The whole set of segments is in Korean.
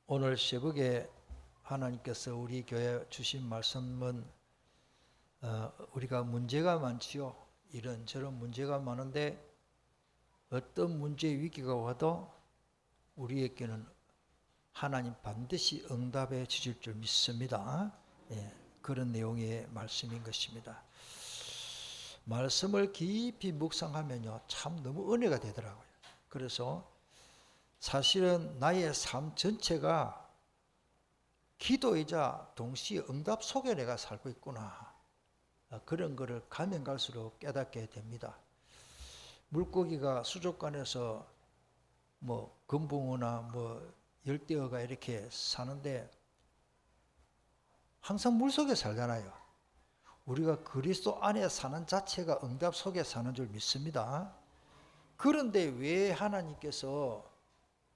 오늘 새벽에 하나님께서 우리 교회 주신 말씀은 우리가 문제가 많지요. 이런저런 문제가 많은데 어떤 문제 위기가 와도 우리에게는 하나님 반드시 응답해 주실 줄 믿습니다. 그런 내용의 말씀인 것입니다. 말씀을 깊이 묵상하면요, 참 너무 은혜가 되더라고요. 그래서 사실은 나의 삶 전체가 기도이자 동시에 응답 속에 내가 살고 있구나. 그런 거를 가면 갈수록 깨닫게 됩니다. 물고기가 수족관에서 금붕어나 열대어가 이렇게 사는데 항상 물속에 살잖아요. 우리가 그리스도 안에 사는 자체가 응답 속에 사는 줄 믿습니다. 그런데 왜 하나님께서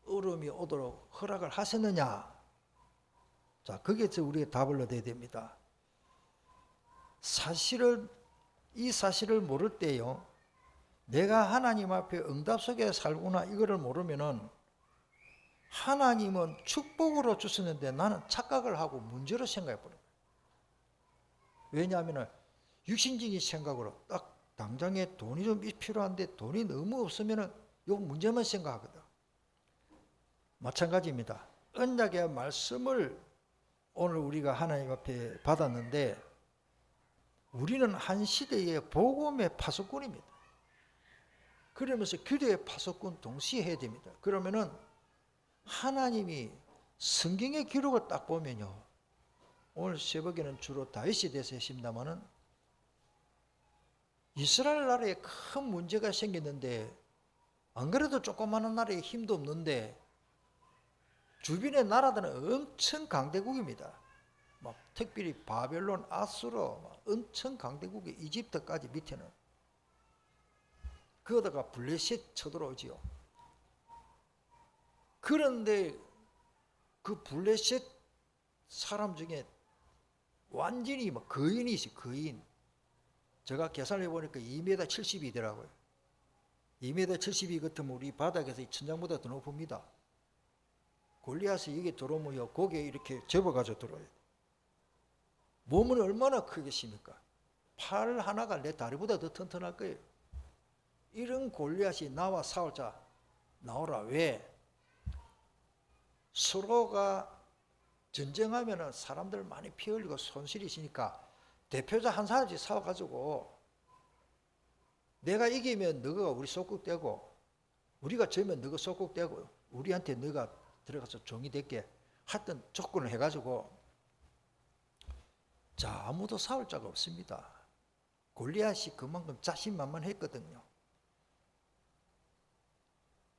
얼음이 오도록 허락을 하셨느냐? 자, 거기에서 우리가 답을 얻어야 됩니다. 이 사실을 모를 때요, 내가 하나님 앞에 응답 속에 살구나 이거를 모르면은 하나님은 축복으로 주셨는데 나는 착각을 하고 문제로 생각해 버려요. 왜냐하면 육신적인 생각으로 딱 당장에 돈이 좀 필요한데 돈이 너무 없으면은 요 문제만 생각하거든. 마찬가지입니다. 언약의 말씀을 오늘 우리가 하나님 앞에 받았는데 우리는 한 시대의 복음의 파수꾼입니다. 그러면서 기도의 파수꾼 동시에 해야 됩니다. 그러면은 하나님이 성경의 기록을 딱 보면요, 오늘 새벽에는 주로 다윗에 대해서 했습니다마는 이스라엘 나라에 큰 문제가 생겼는데 안 그래도 조그마한 나라에 힘도 없는데 주변의 나라들은 엄청 강대국입니다. 특별히 바벨론, 아수르 엄청 강대국이 이집트까지 밑에는. 그러다가 블레셋 쳐들어오지요. 그런데 그 블레셋 사람 중에 완전히 거인이지, 거인. 제가 계산해 보니까 2m 70이더라고요. 2m 70이 같으면 우리 바닥에서 천장보다 더 높습니다. 골리앗이 여기 들어오면 고개 이렇게 접어가지고 들어와요. 몸은 얼마나 크겠습니까? 팔 하나가 내 다리보다 더 튼튼할 거예요. 이런 골리앗이 나와 싸우자 나오라. 왜? 서로가 전쟁하면 사람들 많이 피 흘리고 손실이 있으니까 대표자 한 사람씩 싸워가지고 내가 이기면 너가 우리 속국되고 우리가 져면 너가 속국되고 우리한테 너가 들어가서 종이 될게 하여튼 조건을 해가지고 자, 아무도 싸울 자가 없습니다. 골리앗이 그만큼 자신만만했거든요.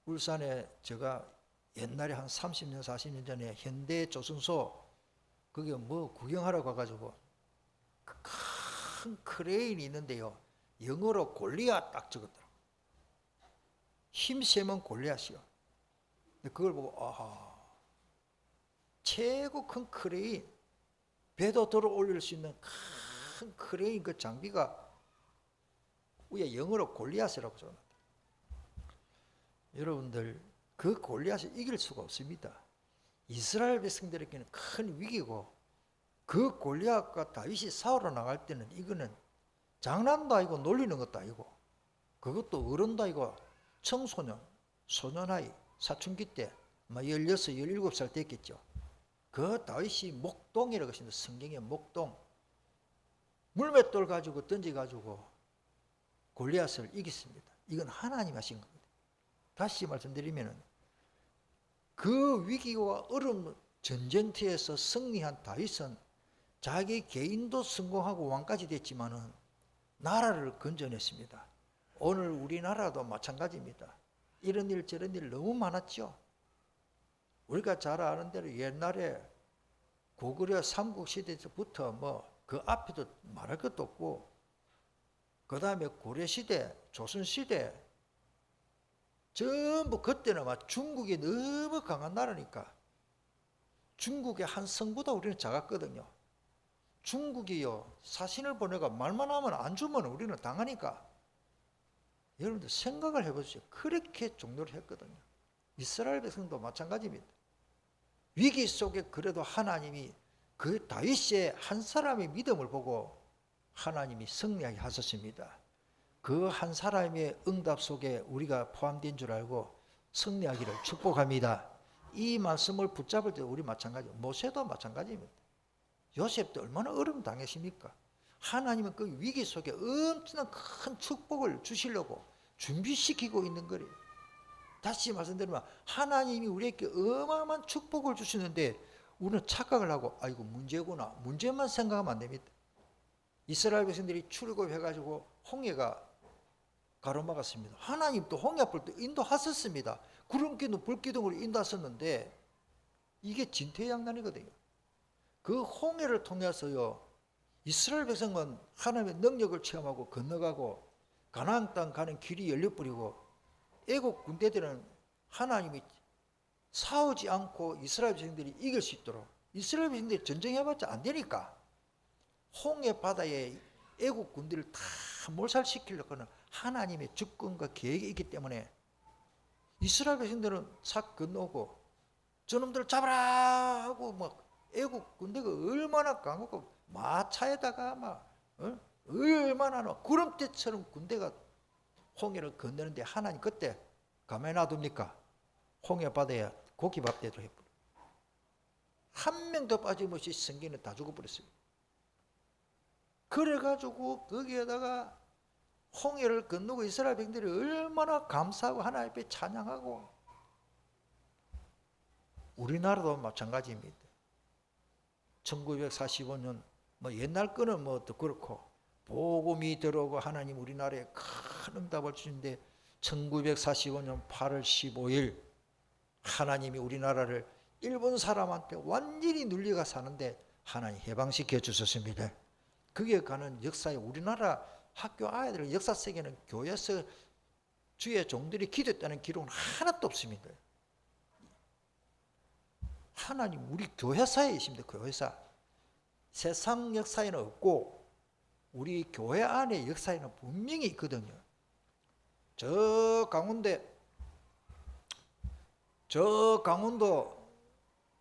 울산에 제가 옛날에 한 30년 40년 전에 현대조선소 거기 구경하러 가가지고 큰 크레인이 있는데요, 영어로 골리앗 딱 적었더라고요. 힘세면 골리앗이요. 근데 그걸 보고 아하, 최고 큰 크레인, 배도 들어 올릴 수 있는 큰 크레인 그 장비가 위에 영어로 골리앗이라고 적어놨다. 여러분들 그 골리앗을 이길 수가 없습니다. 이스라엘 백성들에게는 큰 위기고 그 골리앗과 다윗이 싸우러 나갈 때는 이거는 장난도 아니고 놀리는 것도 아니고 그것도 어른도 아니고 청소년, 소년아이, 사춘기 때 16, 17살 됐겠죠. 그 다윗이 목동이라고 하십니다. 성경의 목동. 물맷돌 가지고 던져가지고 골리앗을 이겼습니다. 이건 하나님 하신 겁니다. 다시 말씀드리면 그 위기와 어려운 전쟁터에서 승리한 다윗은 자기 개인도 성공하고 왕까지 됐지만은 나라를 건져냈습니다. 오늘 우리나라도 마찬가지입니다. 이런 일 저런 일 너무 많았죠. 우리가 잘 아는 대로 옛날에 고구려 삼국시대부터 그 앞에도 말할 것도 없고 그 다음에 고려시대, 조선시대 전부 그때는 중국이 너무 강한 나라니까 중국의 한 성보다 우리는 작았거든요. 중국이요, 사신을 보내가 말만 하면 안 주면 우리는 당하니까. 여러분들 생각을 해보세요. 그렇게 종료를 했거든요. 이스라엘 백성도 마찬가지입니다. 위기 속에 그래도 하나님이 그 다윗의 한 사람의 믿음을 보고 하나님이 승리하게 하셨습니다. 그 한 사람의 응답 속에 우리가 포함된 줄 알고 승리하기를 축복합니다. 이 말씀을 붙잡을 때 우리 마찬가지, 모세도 마찬가지입니다. 요셉도 얼마나 어려움 당했습니까? 하나님은 그 위기 속에 엄청난 큰 축복을 주시려고 준비시키고 있는 거예요. 다시 말씀드리면 하나님이 우리에게 어마어마한 축복을 주시는데 우리는 착각을 하고 아이고 문제구나, 문제만 생각하면 안 됩니다. 이스라엘 백성들이 출애굽해가지고 홍해가 가로막았습니다. 하나님도 홍해 앞을 인도하셨습니다. 구름기둥 불기둥으로 인도하셨는데 이게 진퇴양난이거든요. 그 홍해를 통해서요 이스라엘 백성은 하나님의 능력을 체험하고 건너가고 가나안 땅 가는 길이 열려버리고 애국 군대들은 하나님이 싸우지 않고 이스라엘 백성들이 이길 수 있도록 이스라엘 백성들이 전쟁해봤자 안 되니까 홍해 바다에 애국 군대를 다 몰살시키려고는 하나님의 주권과 계획이 있기 때문에 이스라엘 백성들은 싹 건너고 저놈들을 잡아라 하고 막 애국 군대가 얼마나 강하고 마차에다가 막 얼마나 구름대처럼 군대가 홍해를 건너는데 하나님 그때 가만히 놔둡니까? 홍해 바다에 고기밥대로 해버려. 한 명도 빠짐없이 성경은 다 죽어버렸어요. 그래가지고 거기에다가 홍해를 건너고 이스라엘 백성들이 얼마나 감사하고 하나님 앞에 찬양하고 우리나라도 마찬가지입니다. 1945년 뭐 옛날 거는 뭐 또 그렇고 복음이 들어오고 하나님 우리나라에 큰 응답을 주신데 1945년 8월 15일 하나님이 우리나라를 일본 사람한테 완전히 눌려가 사는데 하나님 해방시켜 주셨습니다. 그게 가는 역사에 우리나라 학교 아이들 역사 속에는 교회에서 주의 종들이 기도했다는 기록은 하나도 없습니다. 하나님 우리 교회사에 있습니다. 교회사. 세상 역사에는 없고 우리 교회 안에 역사에는 분명히 있거든요. 저 강원도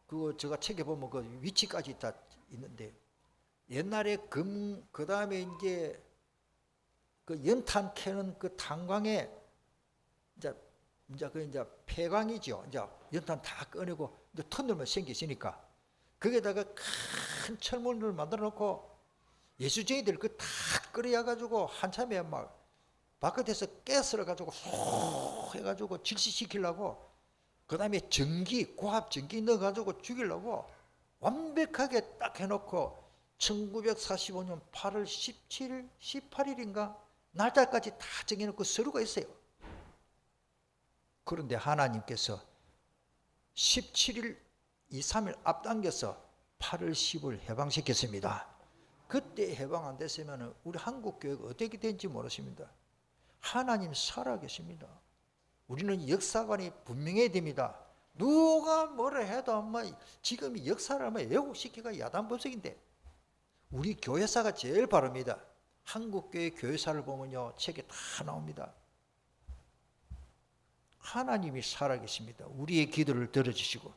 그거 제가 책에 보면 그 위치까지 다 있는데 옛날에 그 다음에 이제 그 연탄 캐는 그 탄광에 이제 폐광이죠. 이제 연탄 다 꺼내고 이제 터널만 생기시니까 거기에다가 큰 철문을 만들어 놓고 예수쟁이들 그 다 끓여 가지고 한참에 막 바깥에서 가스를 가지고 쏙 해가지고 질시시키려고 그 다음에 전기 고압 전기 넣어 가지고 죽이려고 완벽하게 딱 해놓고 1945년 8월 17일 18일인가 날짜까지 다 정해놓고 서류가 있어요. 그런데 하나님께서 17일 2, 3일 앞당겨서 8월 10일 해방시켰습니다. 그때 해방 안 됐으면 우리 한국 교회가 어떻게 된지 모르십니다. 하나님 살아계십니다. 우리는 역사관이 분명해야 됩니다. 누가 뭐라 해도 지금 역사를 왜곡시키기가 야단법석인데 우리 교회사가 제일 바릅니다. 한국교회 교회사를 보면요 책에 다 나옵니다. 하나님이 살아계십니다. 우리의 기도를 들어주시고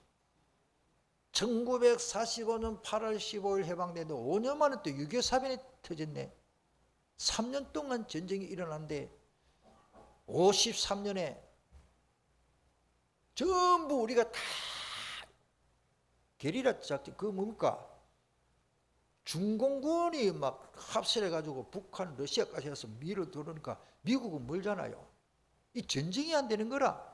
1945년 8월 15일 해방됐는데 5년 만에 또 6.25 사변이 터졌네. 3년 동안 전쟁이 일어났는데 53년에 전부 우리가 다 게리라 작전 그 뭡니까? 중공군이 막 합세해가지고 북한 러시아까지 해서 밀어 들어오니까 미국은 멀잖아요. 이 전쟁이 안 되는 거라.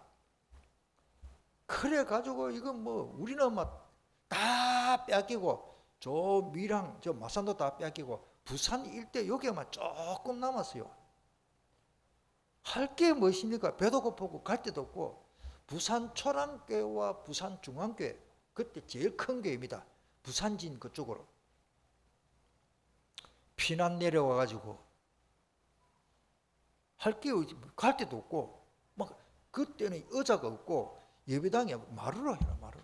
그래가지고 이건 뭐 우리는 막 다 뺏기고 저 밀양 저 마산도 다 뺏기고 부산 일대 여기만 조금 남았어요. 할 게 무엇입니까? 배도 고프고 갈 데도 없고 부산 초랑교회와 부산 중앙교회 그때 제일 큰 교회입니다. 부산진 그쪽으로 피난 내려와가지고 할 게 갈 데도 없고 막 그때는 의자가 없고 예배당에 마루로 해라 마루.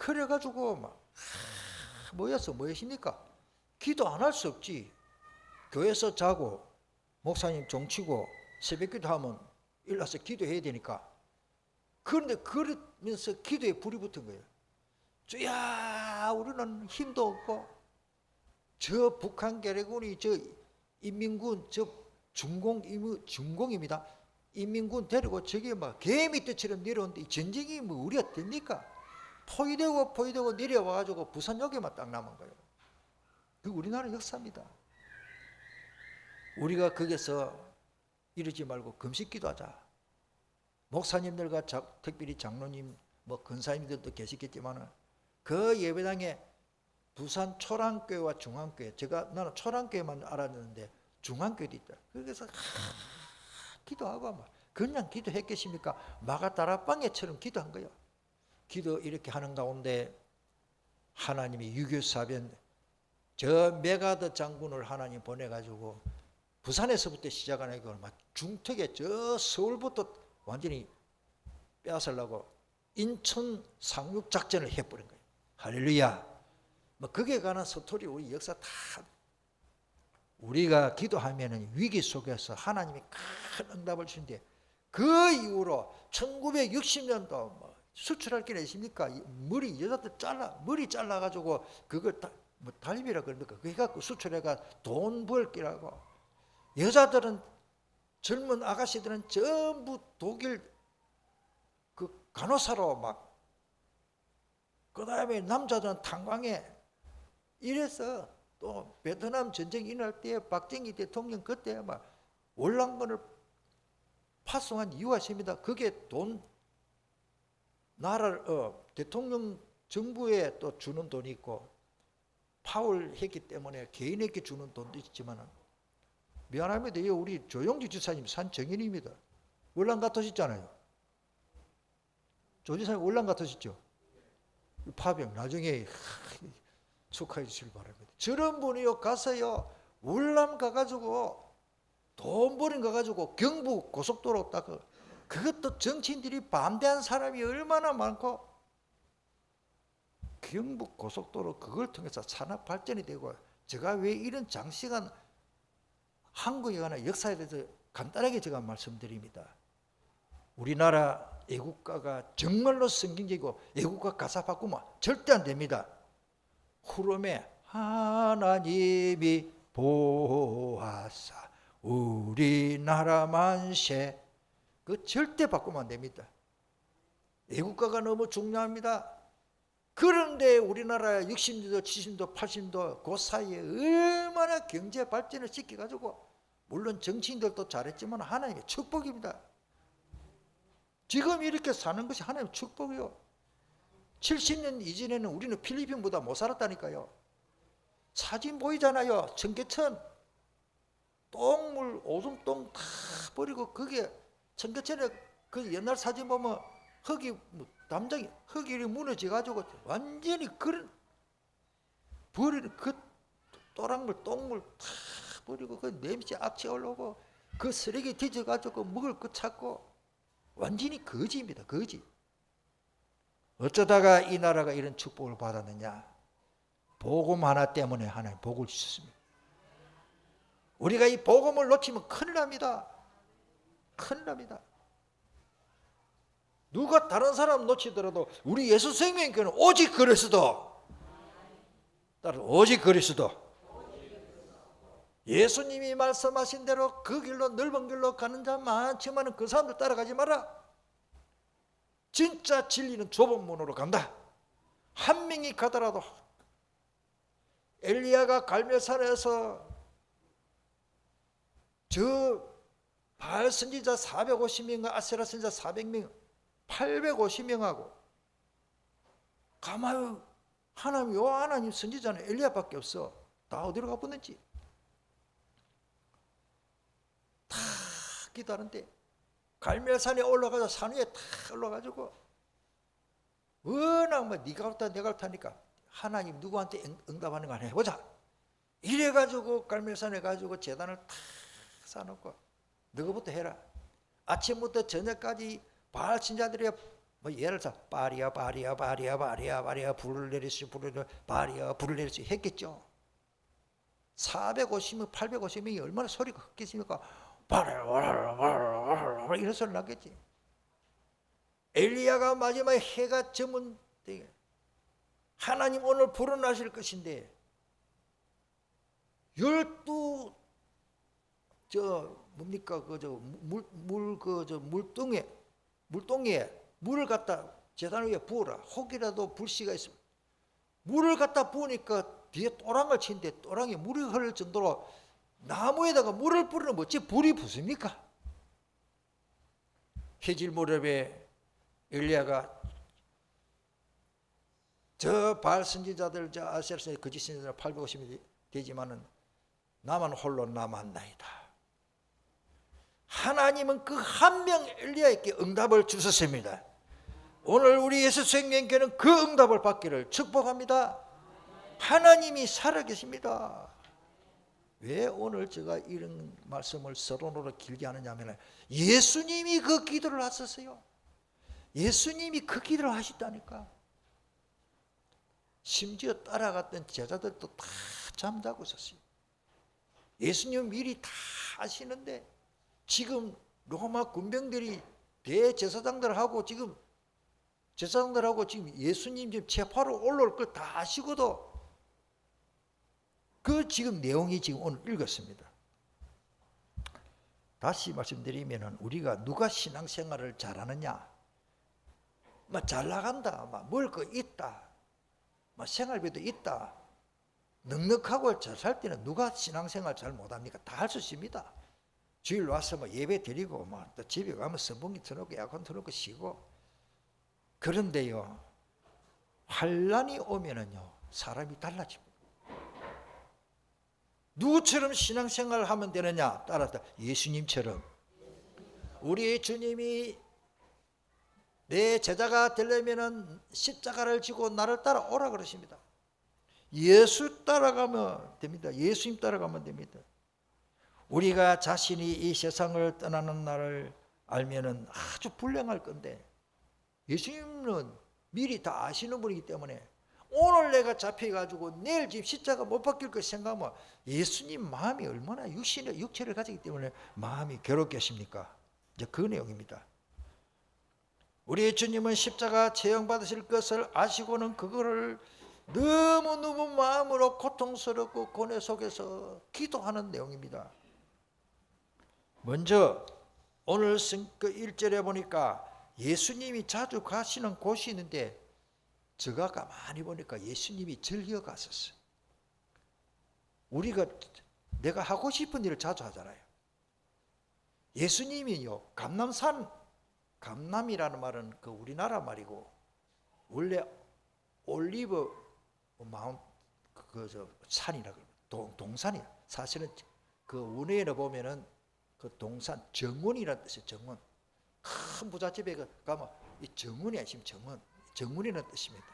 그래가지고 막 모여서 뭐 하십니까? 기도 안 할 수 없지. 교회에서 자고 목사님 종치고 새벽기도 하면 일어나서 기도해야 되니까 그런데 그러면서 기도에 불이 붙은 거예요. 주야, 우리는 힘도 없고 저 북한 괴뢰군이 저 인민군 저 중공입니다. 인민군 데리고 저게 막 개미 떼처럼 내려오는데 전쟁이 뭐 우리가 됩니까? 포위되고 내려와가지고 부산역에만 딱 남은 거예요. 그 우리나라 역사입니다. 우리가 거기서 이러지 말고 금식기도하자. 목사님들과 특별히 장로님, 뭐 근사님들도 계시겠지만 그 예배당에 부산 초랑교회와 중앙교회, 나는 초랑교회만 알았는데 중앙교회도 있다. 그래서 기도하고 막 그냥 기도했겠습니까? 마가다락방에처럼 기도한 거예요. 기도 이렇게 하는 가운데 하나님이 유교사변 저 메가드 장군을 하나님 보내가지고 부산에서부터 시작하는 걸 막 중턱에 저 서울부터 완전히 빼앗으려고 인천 상륙 작전을 해버린 거예요. 할렐루야. 뭐 거기에 관한 스토리 우리 역사 다 우리가 기도하면은 위기 속에서 하나님이 큰 응답을 주는데 그 이후로 1960년도 뭐 수출할 게 있습니까? 여자들 머리 잘라가지고 그걸 뭐 달비라 그럽니까? 그거 갖고 수출해가 돈 벌기라고. 여자들은 젊은 아가씨들은 전부 독일 그 간호사로 막, 그 다음에 남자들은 탄광에 이래서 또 베트남 전쟁 일어날 때 박정희 대통령 그때 막 월남군을 파송한 이유가 있습니다. 그게 나라를 대통령 정부에 또 주는 돈이 있고 파월 했기 때문에 개인에게 주는 돈도 있지만 미안합니다. 우리 조영주 지사님 산정인입니다. 월남 같으셨잖아요. 조 지사님 월남 같으셨죠? 파병 나중에 축하해 주시길 바랍니다. 저런 분이요 가서요 월남 가가지고 돈 버린 거 가지고 경부 고속도로 딱 그것도 정치인들이 반대한 사람이 얼마나 많고 경북 고속도로 그걸 통해서 산업 발전이 되고 제가 왜 이런 장시간 한국에 관한 역사에 대해서 간단하게 제가 말씀드립니다. 우리나라 애국가가 정말로 성경적이고 애국가 가사 바꾸면 절대 안 됩니다. 후렴에 하나님이 보아사 우리나라 만세 그 절대 바꾸면 안 됩니다. 애국가가 너무 중요합니다. 그런데 우리나라 60년도, 70년도, 80년도 그 사이에 얼마나 경제 발전을 시켜가지고 물론 정치인들도 잘했지만 하나님의 축복입니다. 지금 이렇게 사는 것이 하나님의 축복이요. 70년 이전에는 우리는 필리핀보다 못 살았다니까요. 사진 보이잖아요. 청계천 똥물 오줌똥 다 버리고 그게 청계천에 그 옛날 사진 보면 흙이 담장이 흙이 무너져 가지고 완전히 그런 버리는 그 또랑물 똥물 다 버리고 그 냄새 악취 올라오고 그 쓰레기 뒤져 가지고 먹을 거 찾고 완전히 거지입니다. 거지. 어쩌다가 이 나라가 이런 축복을 받았느냐? 복음 하나 때문에 하나님 복을 주셨습니다. 우리가 이 복음을 놓치면 큰일 납니다. 큰일 납니다. 누가 다른 사람 놓치더라도 우리 예수 생명교회는 오직 그리스도, 따로 오직 그리스도. 예수님이 말씀하신 대로 그 길로 넓은 길로 가는 자 많지만 그 사람들 따라가지 마라. 진짜 진리는 좁은 문으로 간다. 한 명이 가더라도 엘리야가 갈멜산에서 저 바알 선지자 450명과 아세라 선지자 400명 850명하고 가만히 하나님 요 하나님 선지자는 엘리야밖에 없어. 다 어디로 가버렸는지 다 기다는데 갈멜산에 올라가서 산 위에 다 올라가지고 워낙 뭐 네가 옳다 내가 옳다니까 하나님 누구한테 응답하는 거 해보자 이래가지고 갈멜산에 가지고 제단을 다 쌓아놓고 너희부터 해라. 아침부터 저녁까지 바알 신자들이 뭐 예를 들어 바리야 불을 내리시 바리야 불을 내리시 했겠죠. 450명 850명이 얼마나 소리가 컸겠습니까? 바리야 이런 소리 나겠지. 엘리야가 마지막에 해가 저문 때에 하나님 오늘 불어나실 것인데 12 뭡니까 물동에 물을 갖다 제단 위에 부어라. 혹이라도 불씨가 있으면 물을 갖다 부으니까 뒤에 또랑을 치는데 또랑에 물이 흐를 정도로 나무에다가 물을 뿌리면 어찌 불이 붙습니까? 해질 무렵에 엘리야가 저 바알 선지자들, 저 아세라 선지자, 거짓 선지자 850명 되지만은 나만 홀로 남았나이다. 하나님은 그 한 명 엘리야에게 응답을 주셨습니다. 오늘 우리 예수 생명교회는 그 응답을 받기를 축복합니다. 하나님이 살아계십니다. 왜 오늘 제가 이런 말씀을 서론으로 길게 하느냐면 예수님이 그 기도를 하셨어요. 예수님이 그 기도를 하셨다니까. 심지어 따라갔던 제자들도 다 잠자고 있었어요. 예수님 미리 다 아시는데 지금 로마 군병들이 대제사장들하고 지금 예수님 지금 재판으로 올라올 걸 다 아시고도 그 지금 내용이 지금 오늘 읽었습니다. 다시 말씀드리면 우리가 누가 신앙생활을 잘하느냐, 잘 나간다, 먹을 거 있다, 생활비도 있다, 넉넉하고 잘 살 때는 누가 신앙생활 잘 못합니까? 다 할 수 있습니다. 주일 와서 예배 드리고 또 집에 가면 선풍기 틀어놓고 에어컨 틀어놓고 쉬고. 그런데요, 환란이 오면은요 사람이 달라집니다. 누구처럼 신앙생활을 하면 되느냐? 따라서 예수님처럼. 우리 주님이 내 제자가 되려면은 십자가를 지고 나를 따라오라 그러십니다. 예수 따라가면 됩니다. 예수님 따라가면 됩니다. 우리가 자신이 이 세상을 떠나는 날을 알면은 아주 불행할 건데 예수님은 미리 다 아시는 분이기 때문에 오늘 내가 잡혀가지고 내일 집 십자가 못 박힐 거 생각하면 예수님 마음이 얼마나 육체를 가지기 때문에 마음이 괴롭겠습니까? 이제 그 내용입니다. 우리 주님은 십자가 체형받으실 것을 아시고는 그거를 너무너무 마음으로 고통스럽고 고뇌 속에서 기도하는 내용입니다. 먼저 오늘 1절에 보니까 예수님이 자주 가시는 곳이 있는데 제가 가만히 보니까 예수님이 절기어 갔었어요. 내가 하고 싶은 일을 자주 하잖아요. 예수님이요, 감남이라는 말은 그 우리나라 말이고 원래 올리브 마운트 산이라고 동산이야. 사실은 그 원어에 보면은 그 동산 정원이라는 뜻이에요. 정원. 큰 부잣집에 가면 이 정원이야. 지금 정원이라는 뜻입니다.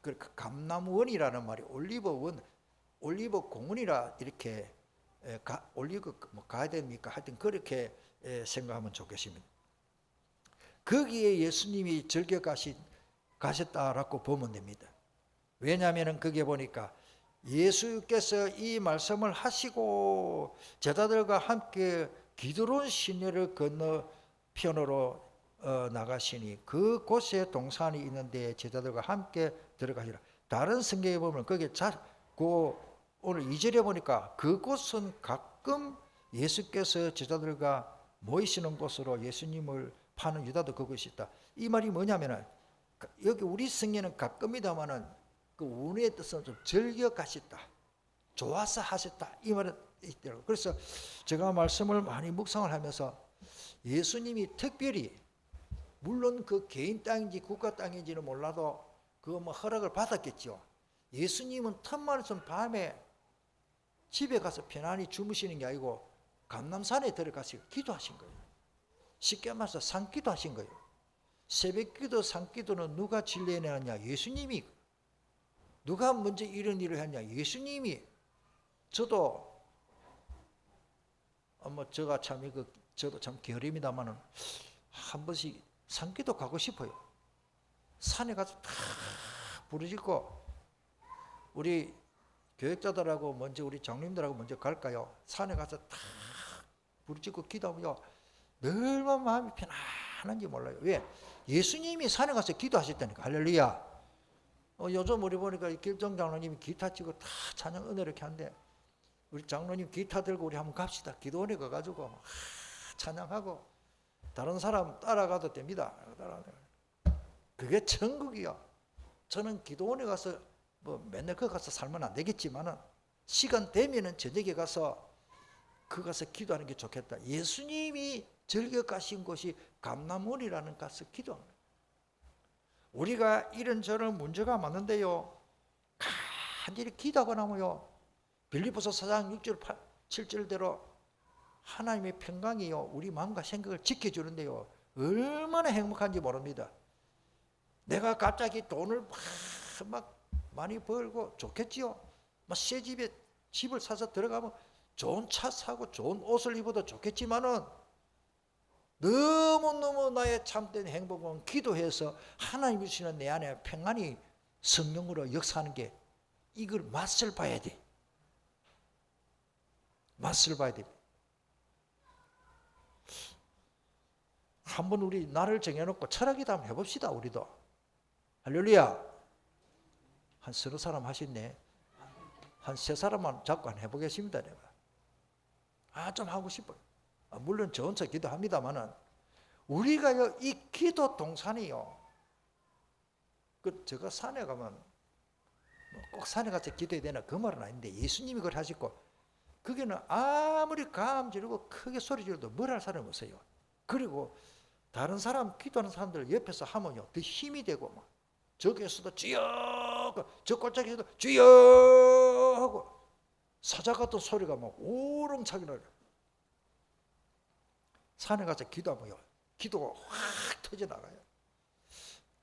그 감남원이라는 말이 올리브 공원이라 이렇게 올리브 가야 됩니까? 하여튼 그렇게 생각하면 좋겠습니다. 거기에 예수님이 즐겨 가셨다라고 보면 됩니다. 왜냐하면 거기에 보니까 예수께서 이 말씀을 하시고 제자들과 함께 기드론 시내를 건너편으로 나가시니 그곳에 동산이 있는데 제자들과 함께 들어가시라. 다른 성경에 보면 거기에 오늘 2절에 보니까 그곳은 가끔 예수께서 제자들과 모이시는 곳으로 예수님을 파는 유다도 그것이 있다. 이 말이 뭐냐면은 여기 우리 성경에는 가끔이다마는 그 원어의 뜻은 좀 즐겨 가셨다, 좋아서 하셨다 이 말은 있더라고요. 그래서 제가 말씀을 많이 묵상을 하면서 예수님이 특별히 물론 그 개인 땅인지 국가 땅인지는 몰라도 그 허락을 받았겠죠. 예수님은 틈만 있으면 밤에 집에 가서 편안히 주무시는 게 아니고 감람산에 들어가서 기도하신 거예요. 쉽게 말해서 산기도 하신 거예요. 새벽기도 산기도는 누가 진리해내느냐? 예수님이. 누가 먼저 이런 일을 했냐? 예수님이. 저도 저도 참 게으름이다마는 한 번씩 산기도 가고 싶어요. 산에 가서 다 부르짖고 우리 교육자들하고 먼저 우리 장님들하고 먼저 갈까요? 산에 가서 다 부르짖고 기도하면요 얼마나 마음이 편안한지 몰라요. 왜? 예수님이 산에 가서 기도하셨다니까. 할렐루야. 요즘 우리 보니까 길정 장로님이 기타 치고 다 찬양 은혜롭게 한대. 우리 장로님 기타 들고 우리 한번 갑시다. 기도원에 가가지고 찬양하고 다른 사람 따라가도 됩니다. 그게 천국이요. 저는 기도원에 가서 뭐 맨날 그 가서 살면 안 되겠지만은 시간 되면은 저녁에 가서 그 가서 기도하는 게 좋겠다. 예수님이 즐겨 가신 곳이 감람원이라는 가서 기도하는 거예요. 우리가 이런저런 문제가 많은데요, 간절히 기도하고 나면요, 빌립보서 4장 6절 7절대로 하나님의 평강이요 우리 마음과 생각을 지켜주는데요, 얼마나 행복한지 모릅니다. 내가 갑자기 돈을 막 많이 벌고 좋겠지요. 막 새 집에 집을 사서 들어가면 좋은 차 사고 좋은 옷을 입어도 좋겠지만은 너무너무 나의 참된 행복은 기도해서 하나님이 주시는 내 안에 평안이 성령으로 역사하는 게, 이걸 맛을 봐야 돼. 맛을 봐야 돼. 한번 우리 나를 정해놓고 철학이다 한번 해봅시다. 우리도. 할렐루야. 한 서너 사람 하셨네. 한 세 사람만 자꾸 안 해보겠습니다. 내가 좀 하고 싶어요. 물론 저 혼자 기도합니다만은 우리가요, 이 기도 동산이요, 제가 산에 가면 꼭 산에 가서 기도해야 되나 그 말은 아닌데, 예수님이 그걸 하시고 거기는 아무리 감 지르고 크게 소리 지르도 뭘 할 사람이 없어요. 그리고 다른 사람 기도하는 사람들 옆에서 하면요 더 힘이 되고, 막 저기에서도 주여, 저 골짜기에서도 주여 하고 사자 같은 소리가 막 오렁차게 나요. 산에 가서 기도하면요 기도가 확 터져나가요.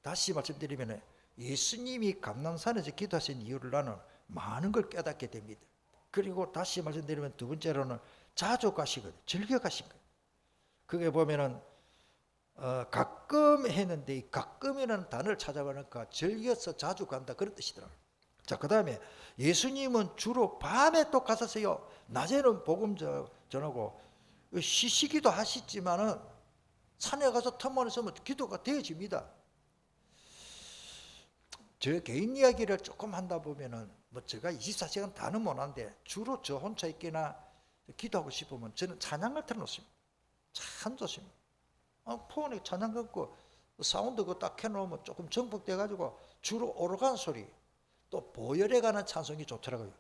다시 말씀드리면 예수님이 감람산에서 기도하신 이유를 나는 많은 걸 깨닫게 됩니다. 그리고 다시 말씀드리면 두 번째로는 자주 가시거든요. 즐겨 가신 거예요. 그게 보면은 가끔 했는데 이 가끔이라는 단어를 찾아보니까 즐겨서 자주 간다 그런 뜻이더라고요. 자, 그 다음에 예수님은 주로 밤에 또 가서요, 낮에는 복음 전하고 쉬시기도 하시지만은 산에 가서 틈만 있으면 기도가 되어집니다. 저 개인 이야기를 조금 한다 보면은 제가 24시간 다는 못하는데 주로 저 혼자 있거나 기도하고 싶으면 저는 찬양을 틀어놓습니다. 참 좋습니다. 폰에 찬양 듣고 사운드 그거 딱 해놓으면 조금 정복돼가지고 주로 오르간 소리, 또 보혈에 관한 찬송이 좋더라고요.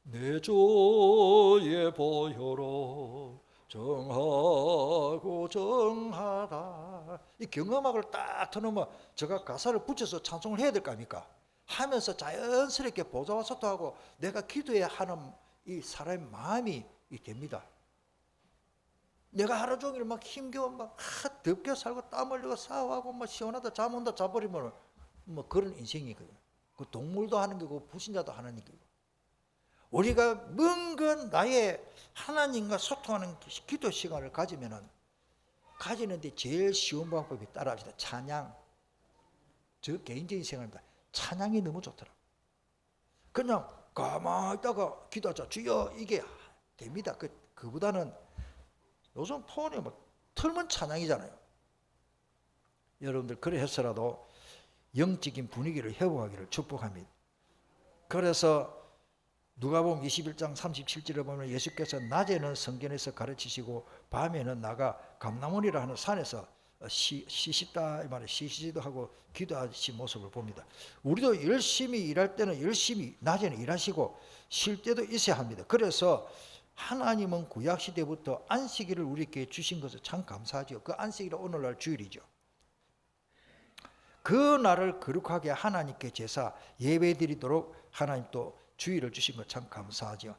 내 조의 보혈로 정하고 정하다. 이 경음악을 딱 틀어놓으면 제가 가사를 붙여서 찬송을 해야 될 거 아닙니까? 하면서 자연스럽게 보좌와 소통하고 내가 기도해야 하는 이 사람의 마음이 됩니다. 내가 하루 종일 막 힘겨워 막 덥게 살고 땀 흘리고 싸워하고 막 시원하다 잠 온다 자버리면 뭐 그런 인생이거든요. 그 동물도 하는 거고 불신자도 하는 거고. 우리가 뭔가 나의 하나님과 소통하는 기도 시간을 가지는데 제일 쉬운 방법이 따라합시다. 찬양. 저 개인적인 생각입니다. 찬양이 너무 좋더라. 그냥 가만히 있다가 기도하자 주여 이게 됩니다. 그보다는 요즘 폰에 뭐 틀면 찬양이잖아요. 여러분들 그래 해서라도 영적인 분위기를 회복하기를 축복합니다. 그래서 누가복음 21장 37절에 보면 예수께서 낮에는 성전에서 가르치시고 밤에는 나가 감람원이라 하는 산에서 쉬시다 이 말에 쉬시기도 하고 기도하신 모습을 봅니다. 우리도 열심히 일할 때는 열심히 낮에는 일하시고 쉴 때도 있어야 합니다. 그래서 하나님은 구약시대부터 안식일을 우리에게 주신 것을 참 감사하죠. 그 안식일은 오늘날 주일이죠. 그 날을 거룩하게 하나님께 제사 예배드리도록 하나님 또 주일을 주신 것 참 감사하죠.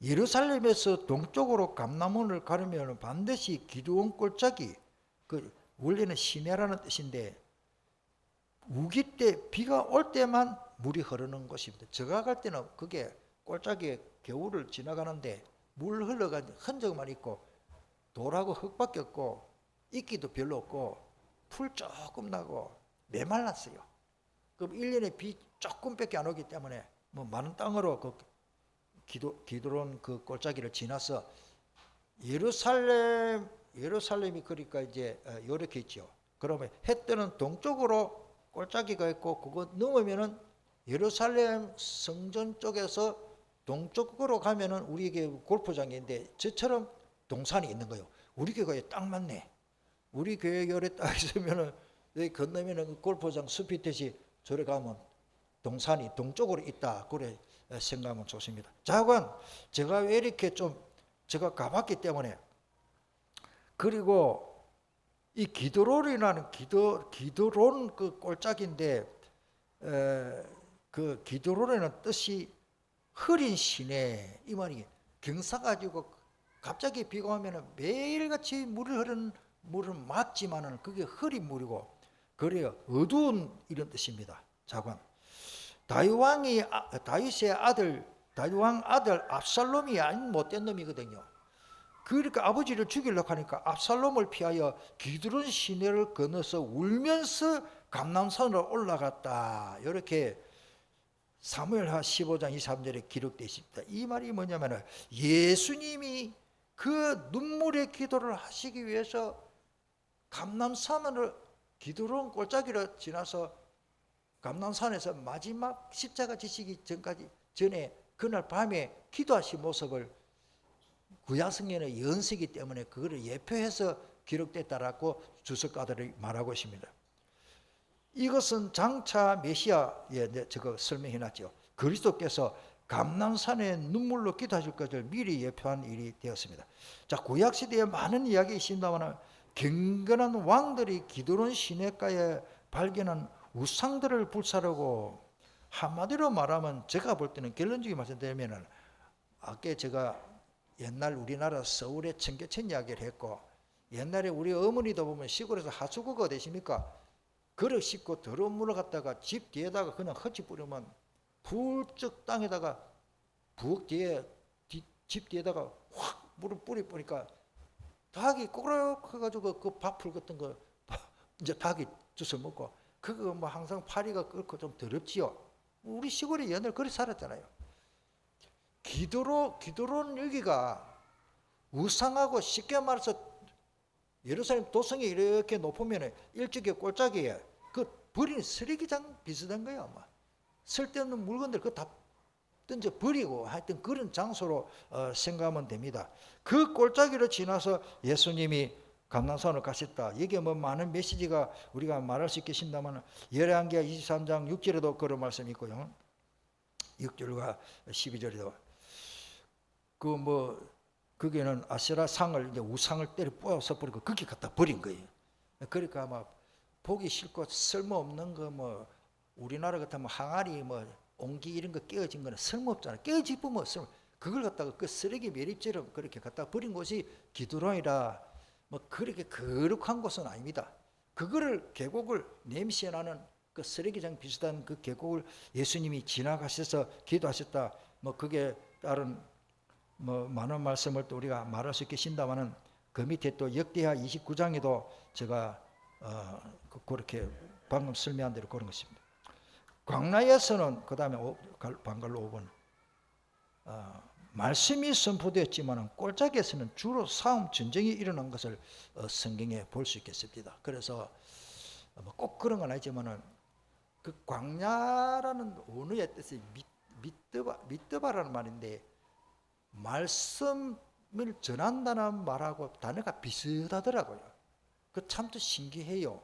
예루살렘에서 동쪽으로 감람원을 가려면 반드시 기드온 골짜기, 원래는 시내라는 뜻인데 우기 때 비가 올 때만 물이 흐르는 곳입니다. 제가 갈 때는 그게 골짜기에 겨울을 지나가는데 물 흘러간 흔적만 있고 돌하고 흙밖에 없고 이끼도 별로 없고 풀 조금 나고 메말랐어요. 그럼 1년에 비 조금밖에 안 오기 때문에 뭐 많은 땅으로 그 기드론 그 골짜기를 지나서 예루살렘이 그러니까 이제 이렇게 있죠. 그러면 해 뜨는 동쪽으로 골짜기가 있고 그거 넘으면은 예루살렘 성전 쪽에서 동쪽으로 가면은 우리에게 골프장이 있는데 저처럼 동산이 있는 거예요. 우리 교회에 딱 맞네. 우리 교회 열에 딱 있으면은 여기 건너면은 골프장 숲이 있듯이 저리 가면 동산이 동쪽으로 있다. 그래 생각하면 좋습니다. 자관 제가 왜 이렇게 좀 제가 가봤기 때문에 그리고 이 기드론이라는 기드론 그 꼴짝인데 그 기드론이라는 뜻이 흐린 시내 이 말이 경사 가지고 갑자기 비가 오면은 매일같이 물이 흐르는 물을 막지만은 그게 흐린 물이고 그래요 어두운 이런 뜻입니다. 자관 다윗의 아들 다윗왕 아들 압살롬이 아닌 못된 놈이거든요. 그러니까 아버지를 죽이려고 하니까 압살롬을 피하여 기드론 시내를 건너서 울면서 감람산으로 올라갔다. 이렇게 사무엘하 15장 23절에 기록되어 있습니다. 이 말이 뭐냐면 예수님이 그 눈물의 기도를 하시기 위해서 감람산을 기드론 골짜기를 지나서 감람산에서 마지막 십자가 지시기 전에 그날 밤에 기도하신 모습을 구약성경의 연세기 때문에 그거를 예표해서 기록됐다라고 주석가들이 말하고 있습니다. 이것은 장차 메시아에 저거 설명해놨죠. 그리스도께서 감람산에 눈물로 기도하실 것을 미리 예표한 일이 되었습니다. 자, 구약 시대에 많은 이야기 있습니다만 경건한 왕들이 기드론 시내가에 발견한 우상들을 불사르고 한마디로 말하면 제가 볼 때는 결론적인 말씀드리면은 아까 제가 옛날 우리나라 서울의 청계천 이야기를 했고 옛날에 우리 어머니도 보면 시골에서 하수구가 되십니까? 그릇 씻고 더러운 물을 갖다가 집 뒤에다가 그냥 헛지 뿌리면 불쩍 땅에다가 부엌 뒤에 집 뒤에다가 확 물을 뿌리니까 닭이 꼬르륵 해가지고 그 밥풀 같은 거 이제 닭이 주워 먹고 그거 뭐 항상 파리가 끓고 좀 더럽지요. 우리 시골에 옛날 그렇게 살았잖아요. 기드론 여기가 우상하고 쉽게 말해서 예루살렘 도성이 이렇게 높으면 일찍이 골짜기에 그 버린 쓰레기장 비슷한 거야 아마. 쓸데없는 물건들 그거 다 던져 버리고 하여튼 그런 장소로 생각하면 됩니다. 그 골짜기를 지나서 예수님이 감람산으로 가셨다. 이게 뭐 많은 메시지가 우리가 말할 수 있겠습니다만 열왕기하 23장 6절에도 그런 말씀이 있고요. 6절과 12절에도 거기는 아세라 상을 이제 우상을 때려 부어서 버리고 거기 갖다 버린 거예요. 그러니까 막 보기 싫고 쓸모없는 거 뭐 우리나라 같으면 항아리 뭐 옹기 이런 거 깨어진 거는 쓸모없잖아요. 깨어지면 그걸 갖다가 그 쓰레기 매립처럼 그렇게 갖다 버린 곳이 기드론이라 뭐 그렇게 거룩한 곳은 아닙니다. 그거를 계곡을 냄새 나는 그 쓰레기장 비슷한 그 계곡을 예수님이 지나가셔서 기도하셨다. 뭐 그게 다른 뭐 많은 말씀을 또 우리가 말할 수 있겠습니다만은 그 밑에 또 역대하 29장에도 제가 그렇게 방금 설명한 대로 그런 것입니다. 광야에서는 그 다음에 방갈로 5번 말씀이 선포되었지만 골짜기에서는 주로 싸움 전쟁이 일어난 것을 성경에 볼 수 있겠습니다. 그래서 꼭 그런 건 아니지만은 그 광야라는 언어의 뜻이 미뜨바라는 말인데 말씀을 전한다는 말하고 단어가 비슷하더라고요. 그 참 또 신기해요.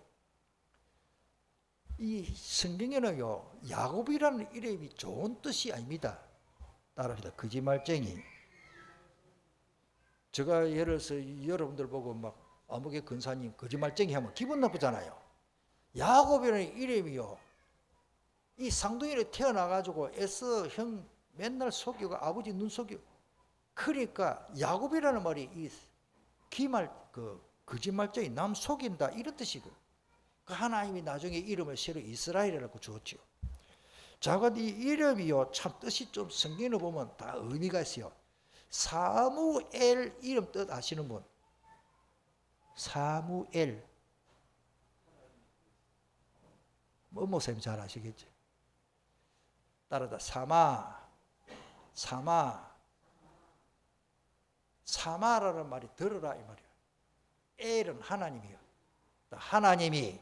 이 성경에는요 야곱이라는 이름이 좋은 뜻이 아닙니다. 따라합니다. 거짓말쟁이. 제가 예를 들어서 여러분들 보고 막 어묵의 근사님 거짓말쟁이 하면 기분 나쁘잖아요. 야곱이라는 이름이요 이 쌍둥이를 태어나가지고 에서 형 맨날 속이고 아버지 눈 속이고 그러니까 야곱이라는 말이 이 기말 그 거짓말쟁이 남 속인다 이런 뜻이고 그 하나님이 나중에 이름을 새로 이스라엘이라고 주었죠. 자, 근데 이 이름이요 참 뜻이 좀 성경을 보면 다 의미가 있어요. 사무엘 이름 뜻 아시는 분? 사무엘 목사님 잘 아시겠죠? 따라다 사마라는 말이 들으라 이 말이에요. 엘은 하나님이요. 하나님이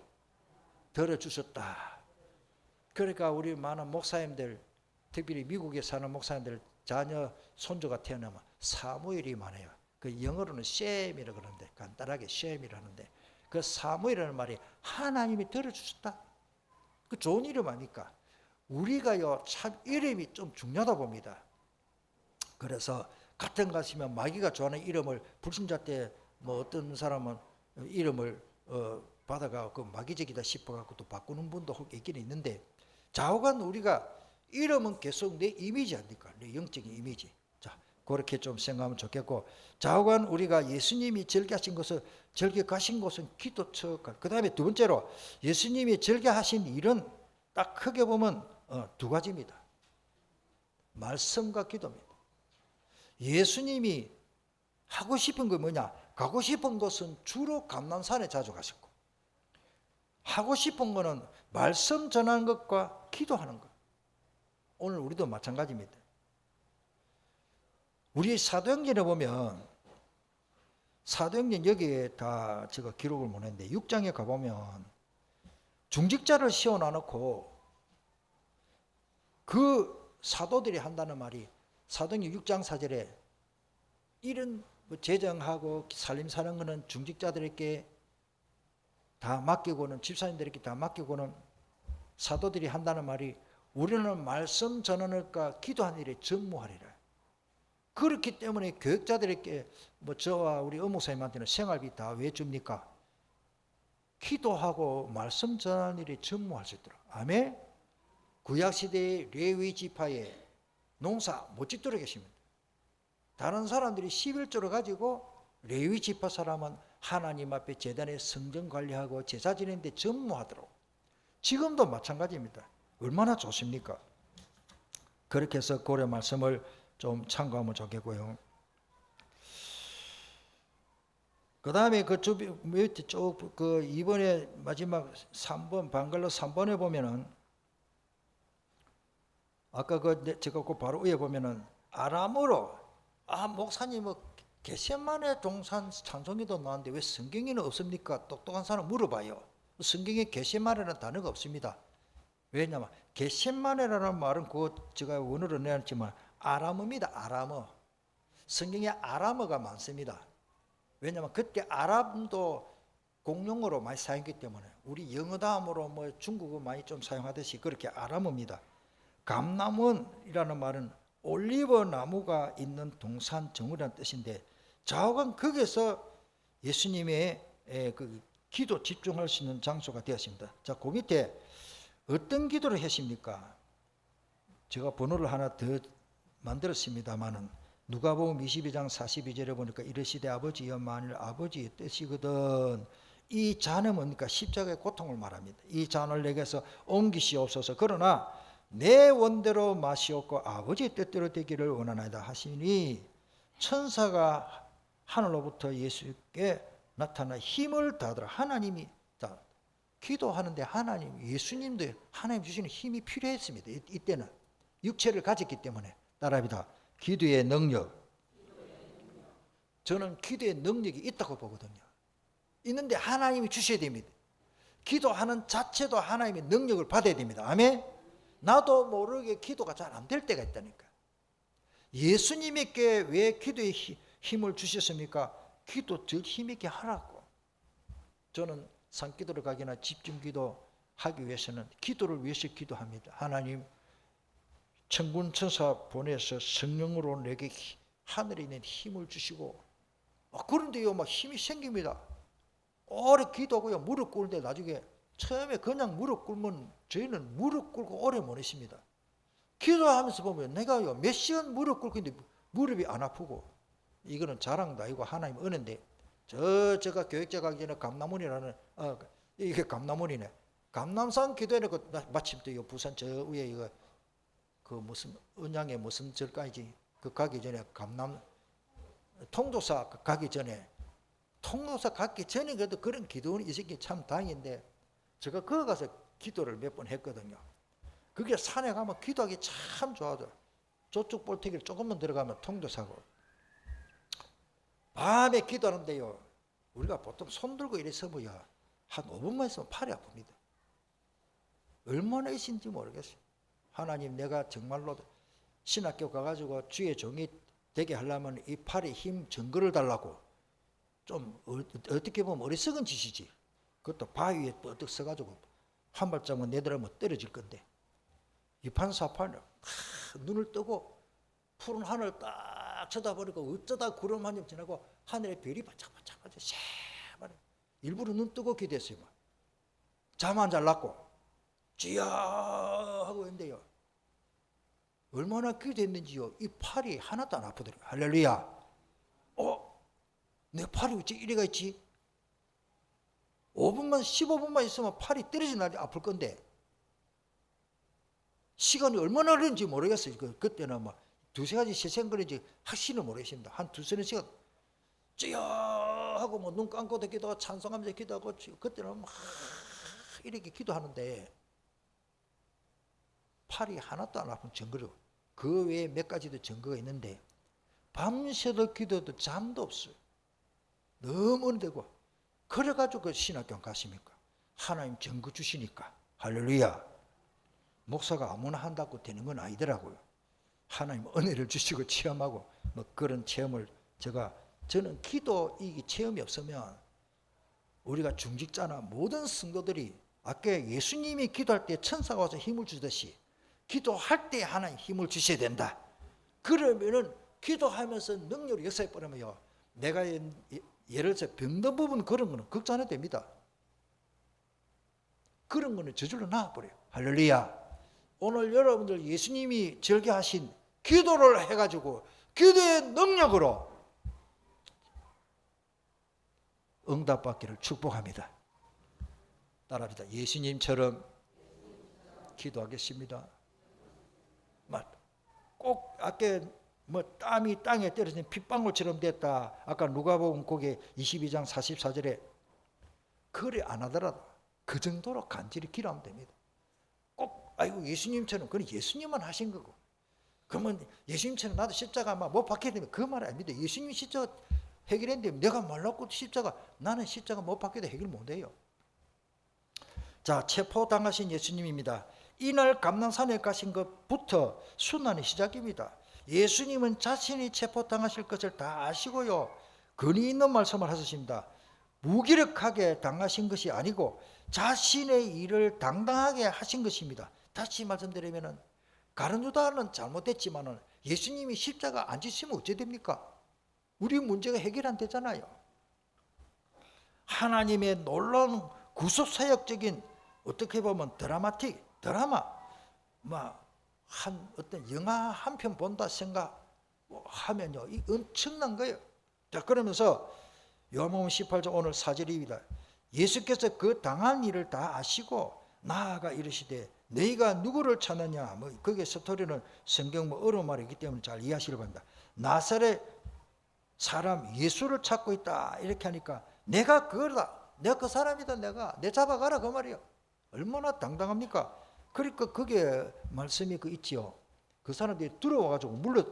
들어주셨다. 그러니까 우리 많은 목사님들, 특별히 미국에 사는 목사님들 자녀 손주가 태어나면 사무엘이 많아요. 그 영어로는 셈이라고 그러는데, 간단하게 셈이라는데, 그 사무엘이라는 말이 하나님이 들어주셨다. 그 좋은 이름 아닙니까? 우리가요 참 이름이 좀 중요하다 봅니다. 그래서 같은 가시면 마귀가 좋아하는 이름을 불신자 때 뭐 어떤 사람은 이름을 받아가 그 마귀적이다 싶어갖고 또 바꾸는 분도 혹 있긴 있는데, 좌우간 우리가 이름은 계속 내 이미지 아닙니까? 내 영적인 이미지. 자, 그렇게 좀 생각하면 좋겠고, 좌우간 우리가 예수님이 절개하신 것을, 절개 가신 곳은 기도처. 그 다음에 두 번째로 예수님이 절개하신 일은 딱 크게 보면 두 가지입니다. 말씀과 기도입니다. 예수님이 하고 싶은 거 뭐냐? 가고 싶은 곳은 주로 감람산에 자주 가셨고, 하고 싶은 거는 말씀 전하는 것과 기도하는 것. 오늘 우리도 마찬가지입니다. 우리 사도행전에 보면, 사도행전 여기에 다 제가 기록을 못 했는데 6장에 가보면 중직자를 씌워놔놓고 그 사도들이 한다는 말이, 사도행전 6장 4절에 이런 재정하고 살림사는 거는 중직자들에게 다 맡기고는, 집사님들에게 다 맡기고는 사도들이 한다는 말이, 우리는 말씀 전하는과 기도하는 일에 전무하리라. 그렇기 때문에 교육자들에게 뭐 저와 우리 어목사님한테는 생활비 다 왜 줍니까? 기도하고 말씀 전하는 일에 전무할 수 있도록. 아멘. 구약시대의 레위 지파에 농사 못 짓도록 계십니다. 다른 사람들이 11조를 가지고 레위 지파 사람은 하나님 앞에 제단에 성전 관리하고 제사 지내는데 전무하도록. 지금도 마찬가지입니다. 얼마나 좋습니까? 그렇게 해서 고려 말씀을 좀 참고하면 좋겠고요. 그 다음에 그 밑에 그 이번에 마지막 3번, 방글로 3번에 보면은, 아까 제가 그 바로 위에 보면은 아람어로, 목사님 겟세마네 동산 찬송기도 나왔는데 왜 성경에는 없습니까? 똑똑한 사람 물어봐요. 성경에 겟세마네라는 단어가 없습니다. 왜냐하면 겟세마네라는 말은 제가 원어로 내놨지만 아람어입니다. 아람어. 성경에 아람어가 많습니다. 왜냐하면 그때 아람도 공용어로 많이 사용했기 때문에, 우리 영어 다음으로 뭐 중국어 많이 좀 사용하듯이 그렇게 아람어입니다. 감람원이라는 말은 올리브 나무가 있는 동산 정원이라는 뜻인데, 좌우간 거기서 예수님의 그 기도 집중할 수 있는 장소가 되었습니다. 자, 그 밑에 어떤 기도를 했습니까? 제가 번호를 하나 더 만들었습니다만은, 누가복음 22장 42절에 보니까 이르시되 아버지여 만일 아버지의 뜻이거든, 이 잔은 뭡니까? 십자가의 고통을 말합니다. 이 잔을 내게서 옮기시옵소서. 그러나 내 원대로 마시옵고 아버지의 뜻대로 되기를 원하나이다 하시니, 천사가 하늘로부터 예수께 나타나 힘을 다하더라. 하나님이, 자, 기도하는데 하나님, 예수님도 하나님 주시는 힘이 필요했습니다. 이때는 육체를 가졌기 때문에. 따라합니다. 기도의 능력. 저는 기도의 능력이 있다고 보거든요. 있는데 하나님이 주셔야 됩니다. 기도하는 자체도 하나님의 능력을 받아야 됩니다. 아멘. 나도 모르게 기도가 잘 안 될 때가 있다니까. 예수님께 왜 기도에 힘을 주셨습니까? 기도 더 힘있게 하라고. 저는 산기도를 가기나 집중기도 하기 위해서는 기도를 위해서 기도합니다. 하나님, 천군 천사 보내서 성령으로 내게 하늘에 있는 힘을 주시고, 그런데요 막 힘이 생깁니다. 오래 기도하고요 무릎 꿇는데 나중에, 처음에 그냥 무릎 꿇으면 저희는 무릎 꿇고 오래 못 있습니다. 기도하면서 보면 내가요 몇 시간 무릎 꿇고 있는데 무릎이 안 아프고, 이거는 자랑도 아니고 하나님 은혜인데, 제가 교육자 가기 전에 감남원이라는, 이게 감남원이네. 감남산 기도해놓고 마침 또 부산 저 위에 이거 그 무슨 은양에 무슨 절까지 그 가기 전에 감남 통도사 가기 전에, 통도사 가기 전에 그래도 그런 기도는 있었기 참 다행인데, 제가 거기 가서 기도를 몇 번 했거든요. 그게 산에 가면 기도하기 참 좋아져. 저쪽 볼테기를 조금만 들어가면 통도사고, 밤에 기도하는데요 우리가 보통 손 들고 이래 서보야 한 5분만 있으면 팔이 아픕니다. 얼마나 있는지 모르겠어요. 하나님, 내가 정말로 신학교 가가지고 주의 종이 되게 하려면 이 팔에 힘 증거를 달라고, 좀 어떻게 보면 어리석은 짓이지. 그것도 바위에 뻗어 서가지고 한 발짝만 내더라면 떨어질 건데, 이판사판을 눈을 뜨고 푸른 하늘 딱 쳐다보니까 어쩌다 구름 한 점 지나고 하늘에 별이 반짝반짝 새만해. 일부러 눈 뜨고 기대했어요. 잠 안 잘랐고 쥐야 하고 있는데요, 얼마나 기도했는지요, 이 팔이 하나도 안 아프더라고요. 할렐루야. 내 팔이 어찌 이래가 있지? 5분만 15분만 있으면 팔이 떨어진 날이 아플 건데, 시간이 얼마나 흐르는지 모르겠어요. 그때는 막 두세 가지 세생거리인지 확신을 모르겠습니다. 한 두세 시간 찌야 하고 뭐 눈 감고도 기도하고 찬송하면서 기도하고, 그때는 막 이렇게 기도하는데 팔이 하나도 안 아픈 증거로, 그 외에 몇 가지도 증거가 있는데 밤새도 기도도 잠도 없어요. 너무 은혜되고. 그래가지고 그 신학교 가십니까? 하나님 증거 주시니까. 할렐루야. 목사가 아무나 한다고 되는 건 아니더라고요. 하나님 은혜를 주시고 체험하고 뭐 그런 체험을 저는 기도 이 체험이 없으면, 우리가 중직자나 모든 성도들이 아까 예수님이 기도할 때 천사가 와서 힘을 주듯이 기도할 때 하나님 힘을 주셔야 된다. 그러면은 기도하면서 능력을 역사해 버리면요, 내가 예를 들어서 병든 부분 그런 거는 걱정 안 해도 됩니다. 그런 거는 저절로 나아버려요. 할렐루야. 오늘 여러분들 예수님이 절개하신 기도를 해가지고 기도의 능력으로 응답받기를 축복합니다. 따라합니다. 예수님처럼 기도하겠습니다. 꼭 아까 뭐 땀이 땅에 떨어진 핏방울처럼 됐다. 아까 누가복음 거기 22장 44절에 그래 안 하더라도 그 정도로 간절히 기도하면 됩니다. 꼭 아이고 예수님처럼, 그건 예수님만 하신 거고, 그러면 예수님처럼 나도 십자가 못 박혀야 되면 그 말 아닙니다. 예수님이 십자가 해결했는데 내가 말랐고 십자가, 나는 십자가 못 박혀도 해결 못해요. 자, 체포당하신 예수님입니다. 이날 감난산에 가신 것부터 순환의 시작입니다. 예수님은 자신이 체포당하실 것을 다 아시고요, 근위 있는 말씀을 하셨습니다. 무기력하게 당하신 것이 아니고 자신의 일을 당당하게 하신 것입니다. 다시 말씀드리면 가룟 유다는 잘못됐지만 예수님이 십자가 안 지시면 어째 됩니까? 우리 문제가 해결 안 되잖아요. 하나님의 놀라운 구속사역적인, 어떻게 보면 드라마 한 어떤 영화 한 편 본다 생각하면요, 이 엄청난 거예요. 자, 그러면서 요한복음 18장 오늘 4절입니다. 예수께서 그 당한 일을 다 아시고 나아가 이르시되 너희가 누구를 찾느냐, 뭐 거기에 스토리는 성경 어려운 말이기 때문에 잘 이해하시길 바랍니다. 나사렛 사람 예수를 찾고 있다 이렇게 하니까 내가 그거다, 내가 그 사람이다, 내가 잡아가라 그 말이요. 얼마나 당당합니까? 그러니까 그게 말씀이 있지요. 그 사람들이 들어와가지고 물러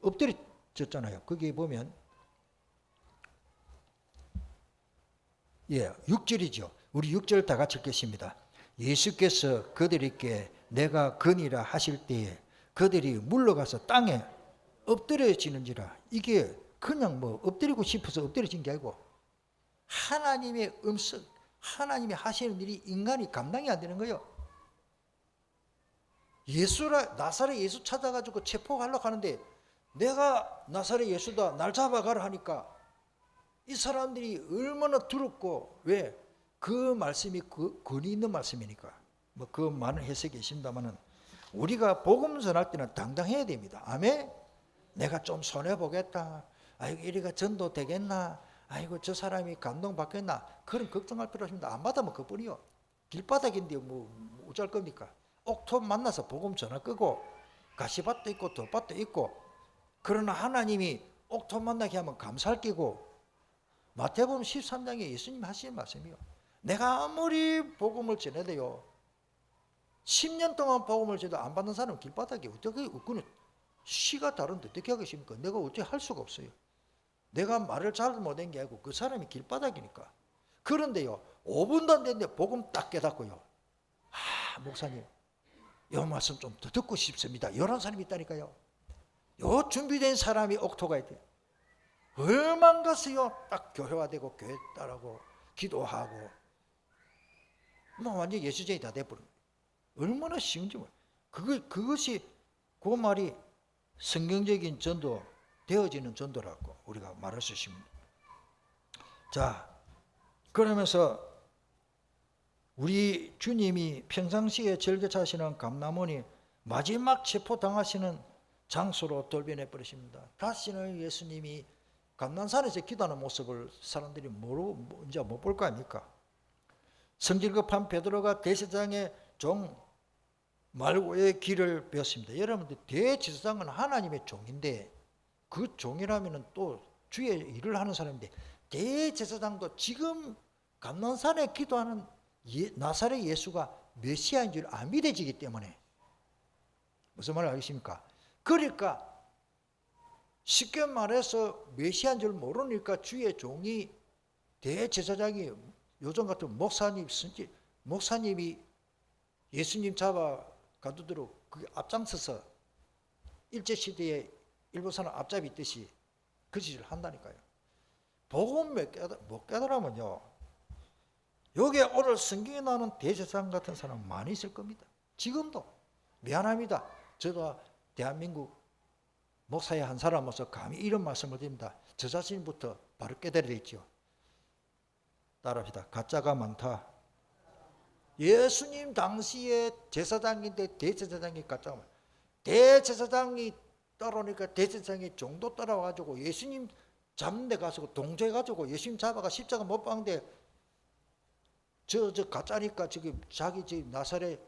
엎드려졌잖아요. 거기 보면 6절이죠. 우리 6절 다 같이 읽겠습니다. 예수께서 그들에게 내가 건이라 하실 때에 그들이 물러가서 땅에 엎드려지는지라. 이게 그냥 엎드리고 싶어서 엎드려진 게 아니고 하나님의 음성, 하나님이 하시는 일이 인간이 감당이 안 되는 거예요. 나사렛 예수 찾아가지고 체포하려고 하는데 내가 나사렛 예수다, 날 잡아가라 하니까 이 사람들이 얼마나 두렵고, 왜? 그 말씀이 권위 있는 말씀이니까. 그 많은 해석이 있습니다만은 우리가 복음 전할 때는 당당해야 됩니다. 아멘. 내가 좀 손해 보겠다. 아이고 이리가 전도 되겠나? 아이고 저 사람이 감동 받겠나? 그런 걱정할 필요 없습니다. 안 받으면 그뿐이요. 길바닥인데 어쩔 겁니까? 옥토 만나서 복음 전화 끄고 가시밭도 있고 덮밭도 있고, 그러나 하나님이 옥토 만나게 하면 감사할 끼고, 마태복음 13장에 예수님 하시는 말씀이요. 내가 아무리 복음을 전해도요, 10년 동안 복음을 전해도 안 받는 사람은 길바닥에 어떻게, 그는 시가 다른데 어떻게 하겠습니까? 내가 어떻게 할 수가 없어요. 내가 말을 잘 못한 게 아니고 그 사람이 길바닥이니까. 그런데요, 5분도 안 됐는데 복음 딱 깨닫고요. 목사님, 이 말씀 좀 더 듣고 싶습니다. 이런 사람이 있다니까요. 요 준비된 사람이 옥토가 돼. 얼마나 갔어요. 딱 교회화되고 교회 따라고 기도하고 완전 예수쟁이 다 돼버린 거예요. 얼마나 쉬운지 몰라요. 그것이 그 말이 성경적인 전도 되어지는 전도라고 우리가 말할 수 있습니다. 자, 그러면서 우리 주님이 평상시에 즐겨차시는 감람원이 마지막 체포당하시는 장소로 돌변해 버리십니다. 다시는 예수님이 감난산에서 기도하는 모습을 사람들이 이제 못 볼 거 아닙니까? 성질 급한 베드로가 대제사장의 종 말고의 길을 배웠습니다. 여러분들 대제사장은 하나님의 종인데 그 종이라면 또 주의 일을 하는 사람인데 대제사장도 지금 감난산에 기도하는 나사렛 예수가 메시아인 줄 안 믿어지기 때문에 무슨 말을 알겠습니까? 그러니까 쉽게 말해서 메시아인 줄 모르니까 주의 종이 대제사장이 요즘 같은 목사님이 예수님 잡아 가두도록 그 앞장서서 일제시대에 일본 사람 앞잡이 있듯이 그 짓을 한다니까요. 복음 못 깨달으면요, 여기에 오늘 성경에 나오는 대제사장 같은 사람 많이 있을 겁니다. 지금도. 미안합니다. 저도 대한민국 목사의 한 사람으로서 감히 이런 말씀을 드립니다. 저 자신부터 바로 깨달아야 되죠. 따라합시다. 가짜가 많다. 예수님 당시에 제사장인데 대제사장이 가짜가 많다. 대제사장이 따라오니까 대제사장이 종도 따라와가지고 예수님 잡는 데 가서 동조해가지고 예수님 잡아가 십자가 못 박는데 저 가짜니까 지금 자기 집 나사렛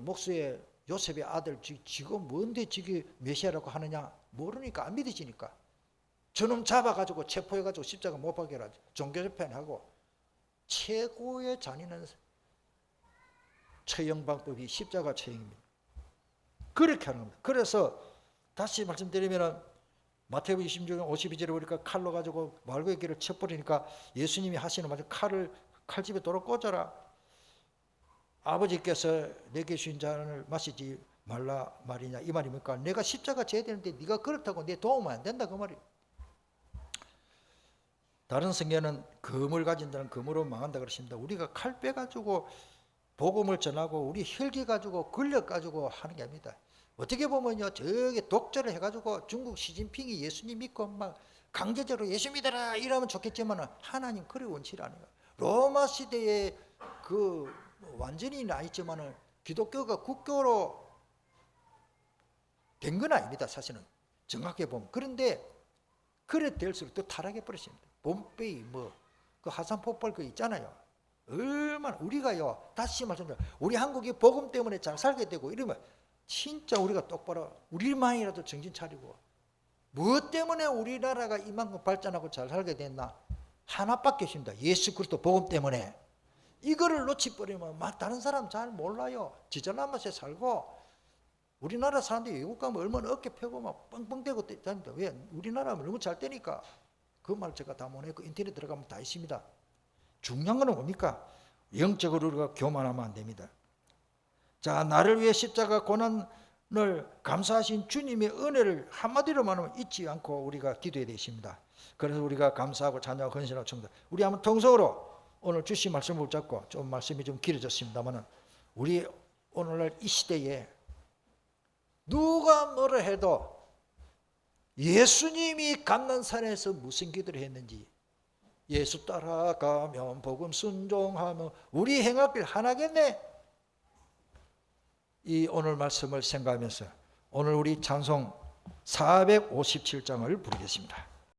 목수의 요셉의 아들 지금 뭔데 지금 메시아라고 하느냐 모르니까 안 믿어지니까 저놈 잡아가지고 체포해가지고 십자가 못 박여라 종교재판하고 최고의 잔인한 처형 방법이 십자가 처형입니다. 그렇게 하는 겁니다. 그래서 다시 말씀드리면 마태복음 26장 52절에 보니까 칼로 가지고 말고의 길을 쳐버리니까 예수님이 하시는 말 칼집에 도로 꽂아라. 아버지께서 내게 주신 잔을 마시지 말라 말이냐 이 말입니까? 내가 십자가 져야 되는데 네가 그렇다고 내 도움은 안 된다 그 말이에요. 다른 성경은 검을 가진 자는 검으로 망한다 그러십니다. 우리가 칼 빼가지고 복음을 전하고 우리 혈기 가지고 권력 가지고 하는 게 아닙니다. 어떻게 보면요, 저기 독재를 해가지고 중국 시진핑이 예수님 믿고 막 강제적으로 예수 믿어라 이러면 좋겠지만 하나님 그리 원치 않아요. 로마 시대에 그 완전히는 아니지만 기독교가 국교로 된 건 아닙니다. 사실은 정확히 보면. 그런데 그래 될수록 또 타락해 버렸습니다. 봄베이 그 하산 폭발 그 있잖아요. 얼마나 우리가요, 다시 말씀드려요, 우리 한국이 복음 때문에 잘 살게 되고 이러면 진짜 우리가 똑바로 우리만이라도 정신 차리고 무엇 때문에 우리나라가 이만큼 발전하고 잘 살게 됐나? 하나밖에 없습니다. 예수 그리스도 복음 때문에. 이거를 놓치버리면 다른 사람 잘 몰라요. 지저난 맛에 살고 우리나라 사람들이 외국 가면 얼마나 어깨 펴고 막 뻥뻥대고 다닙니다. 왜? 우리나라는 너무 잘 되니까. 그 말 제가 다 못했고 인터넷 들어가면 다 있습니다. 중요한 건 뭡니까? 영적으로 우리가 교만하면 안 됩니다. 자, 나를 위해 십자가 고난을 감사하신 주님의 은혜를 한마디로 말하면 잊지 않고 우리가 기도해야 되십니다. 그래서 우리가 감사하고 찬양하고 헌신하고 청다. 우리 한번 통성으로 오늘 주신 말씀을 붙잡고 좀 말씀이 좀 길어졌습니다만은 우리 오늘날 이 시대에 누가 뭐라 해도 예수님이 감난산에서 무슨 기도를 했는지 예수 따라가면 복음 순종하면 우리 행하길 하나겠네. 이 오늘 말씀을 생각하면서 오늘 우리 찬송 457장을 부르겠습니다.